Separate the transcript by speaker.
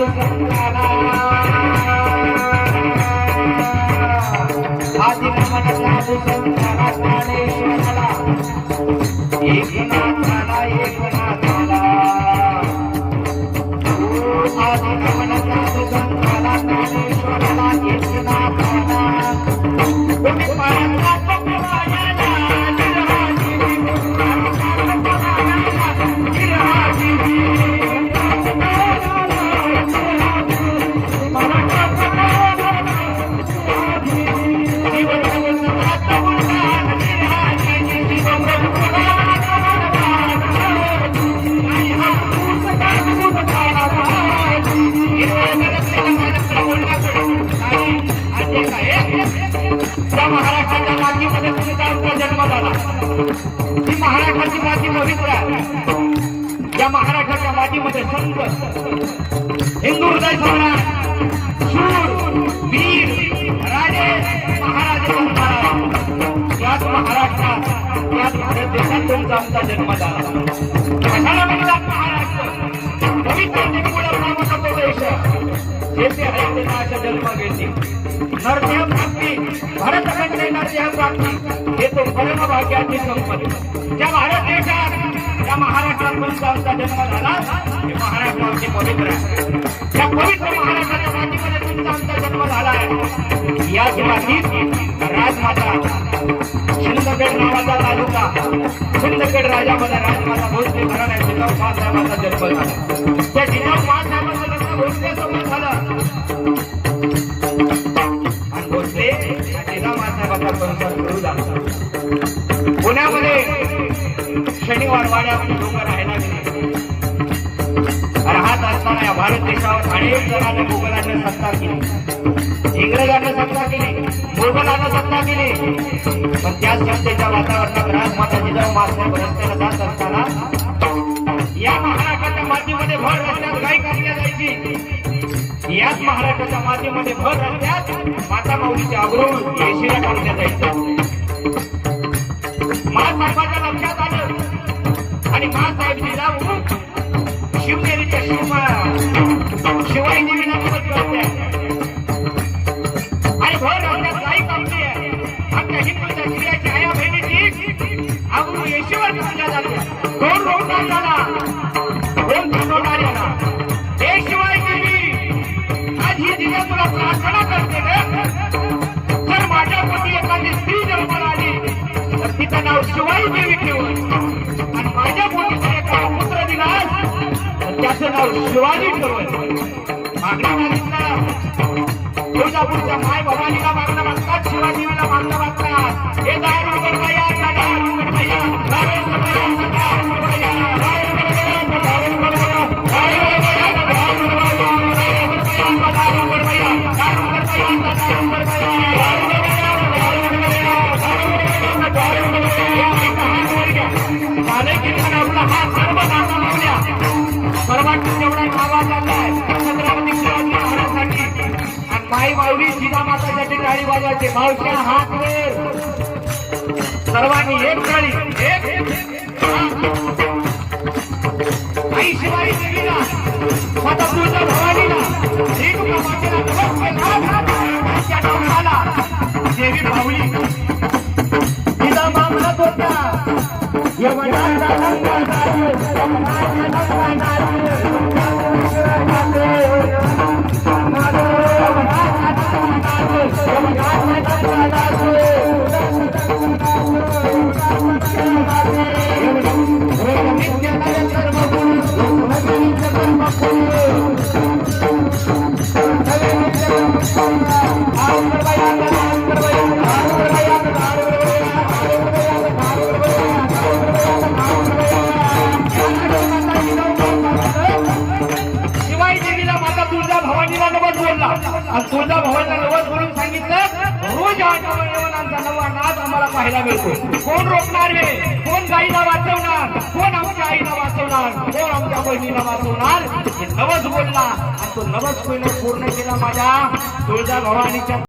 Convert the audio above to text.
Speaker 1: साधू संताला आदि नमन साधू संताला ज्ञानेश्वराला एकनाथाला आदि नमन साधू संताला ज्ञानेश्वराला एकनाथाला महाराष्ट्राच्या मातीमध्ये तुमचा जन्म झाला। ही महाराष्ट्राची माती पवित्र आहे। या महाराष्ट्राच्या मातीमध्ये संत हिंदू हृदय सम्राट शूर वीर राजे महाराजे याच महाराष्ट्रात याच भारत देशात तुमचा आमचा जन्म झाला। कशाला म्हणतात महाराष्ट्र? पवित्र नावाचा तो देश जेथे हरितेनाचा जन्म घेते नरदेह प्राप्ती भारत खंडे नरदेह प्राप्ती हे तो परमभाग्याची संपत्ती। ज्या भारत देशात या महाराष्ट्रात तुमचा आमचा जन्म झाला हे महाराष्ट्र आमचे पवित्र आहे। त्या पवित्र महाराष्ट्राच्या मातीमध्ये तुमचा आमचा जन्म झाला आहे। याच मातीत राजमाता सिंदखेड नावाचा तालुका सिंदखेड राजामध्ये राजमाता भोसले घराण्यात जिजाऊ महासाहेबांचा जन्म झाला। त्या जिजाऊ महासाहेबांचं लग्न भोसले सोबत झालं आणि भोसले जिजाऊ महासाहेबांचा संसार करू लागला। पुण्यामध्ये शनिवार वाड्यामध्ये लोक राहायला गेले। राहत असताना या भारत देशावर अनेक जणांनी मुघलांनी सत्ता केली, इंग्रजांनी सत्ता केली, मोगलांनी सत्ता केली। पण त्याच सत्तेच्या वातावरणात राजमाता जिजाऊ महासाहेब रस्त्याला जात असताना या महाराष्ट्राच्या मातीमध्ये भर रस्त्यात गाय कापल्या जायची। याच महाराष्ट्राच्या मातीमध्ये भर रस्त्यात माता माऊलीचे अग्रोळ येशिला टाकल्या जायचं। महासाहेबांच्या लक्षात आलं आणि महासाहेब जिजाऊ शिवनेरीच्या शिवाई देवीला मदत करते आणि भर रस्त्यात गाय कापली आहे। आमच्या हिंदूच्या स्त्रियाची आया बहिणीची अग्रोळ येशीवर टाकल्या जाते। दोन रोजगार झाला, दोन थांबवणार याला हे शिवाई देवी आज ही दिवस तुला प्रार्थना करते ग। जर माझ्या पोटी एखादी स्त्री जन्माला आली तर तिचं नाव शिवाई देवी ठेवून आणि माझ्या पोटी जर एखादा पुत्र दिलास तर त्याचं नाव शिवाजी ठेवून मागणं मागितलं। तुळजापूरच्या माय भवानीला मागणं मागतात, शिवाजीला मागणं मागतात। हे दारू गणपया दारू गणपया माऊली जिजामातासाठी टाळी वाजवायचे। मावश्या हात वर सर्वांनी एक टाळी एक आई शिवाई देवीला माता तुळजा भवानीला देवी माऊली जिजामा म्हणत होता तुळजा भवानीला नवस म्हणून सांगितलं। रोज नवा नाद आम्हाला पाहायला मिळतो। कोण रोखणार रे? कोण गाईला वाचवणार? कोण आमच्या आईला वाचवणार? कोण आमच्या बहिणीला वाचवणार? हे नवस बोलला आणि तो नवस पूर्ण केला माझ्या तुळजा भवानीच्या